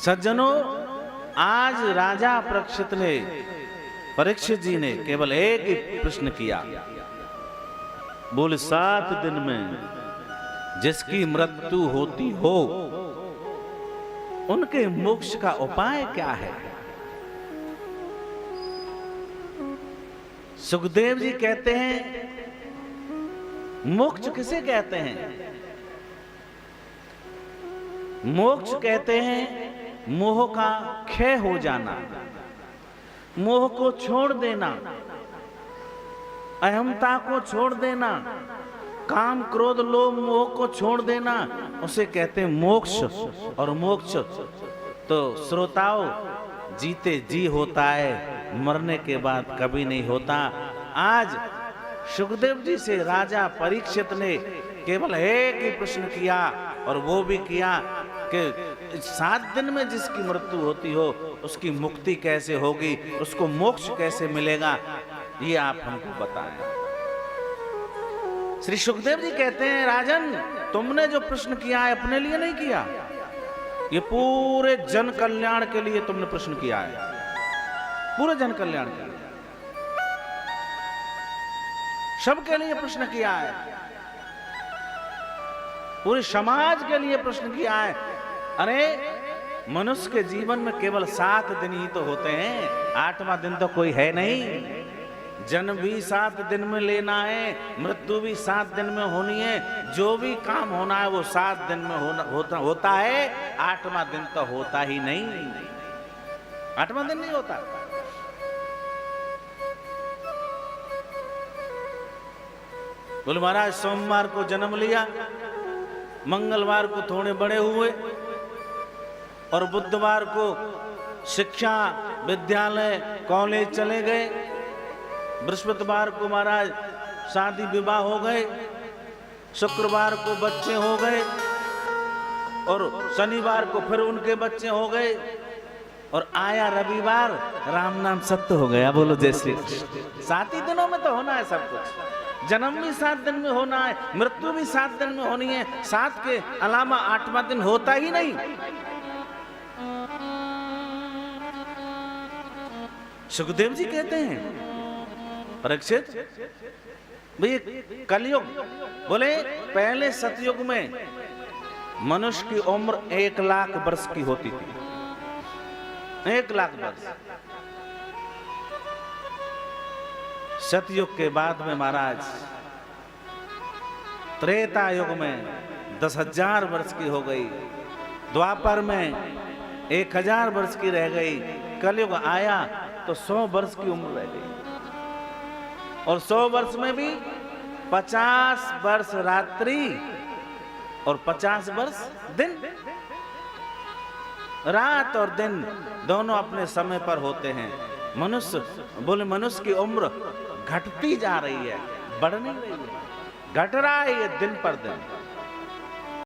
सज्जनों, आज राजा परीक्षित जी ने केवल एक ही प्रश्न किया। बोले 7 दिन में जिसकी मृत्यु होती हो उनके मोक्ष का उपाय क्या है? सुखदेव जी कहते हैं, मोक्ष किसे कहते हैं? मोक्ष कहते हैं मोह का क्षय हो जाना, मोह को छोड़ देना, अहमता को छोड़ देना, काम क्रोध लोभ मोह को छोड़ देना, उसे कहते हैं मोक्ष। और मोक्ष तो श्रोताओं जीते जी होता है, मरने के बाद कभी नहीं होता। आज सुखदेव जी से राजा परीक्षित ने केवल एक ही प्रश्न किया, और वो भी किया कि 7 दिन में जिसकी मृत्यु होती हो उसकी मुक्ति कैसे होगी, उसको मोक्ष कैसे मिलेगा, ये आप हमको बताएं। श्री सुखदेव जी कहते हैं, राजन, तुमने जो प्रश्न किया है अपने लिए नहीं किया, ये पूरे जन कल्याण के लिए तुमने प्रश्न किया है, पूरे जन कल्याण के लिए, सबके लिए प्रश्न किया है, पूरे समाज के लिए प्रश्न किया है। अरे मनुष्य के जीवन में केवल 7 दिन ही तो होते हैं, 8वां दिन तो कोई है नहीं। जन्म भी 7 दिन में लेना है, मृत्यु भी 7 दिन में होनी है, जो भी काम होना है वो 7 दिन में होता है। 8वां दिन तो होता ही नहीं, 8वां दिन नहीं होता। बोले महाराज, सोमवार को जन्म लिया, मंगलवार को थोड़े बड़े हुए, और बुधवार को शिक्षा विद्यालय कॉलेज चले गए, बृहस्पतिवार को महाराज शादी विवाह हो गए, शुक्रवार को बच्चे हो गए, और शनिवार को फिर उनके बच्चे हो गए, और आया रविवार राम नाम सत्य हो गया। बोलो जय श्री कृष्ण। 7 ही दिनों में तो होना है सब कुछ, जन्म भी 7 दिन में होना है, मृत्यु भी 7 दिन में होनी है, 7 के अलावा 8वां दिन होता ही नहीं। सुखदेव जी कहते हैं, परीक्षित भाई कलयुग, बोले पहले सतयुग में मनुष्य की उम्र 1 लाख वर्ष की होती थी, 1 लाख वर्ष। सतयुग के बाद में महाराज त्रेता युग में 10,000 वर्ष की हो गई, द्वापर में 1000 वर्ष की रह गई, कलयुग आया तो 100 वर्ष की उम्र रह गई, और 100 वर्ष में भी 50 वर्ष रात्रि और 50 वर्ष दिन। रात और दिन दोनों अपने समय पर होते हैं। मनुष्य, बोले मनुष्य की उम्र घटती जा रही है, बढ़ नहीं रही है, घट रहा है ये दिन पर दिन।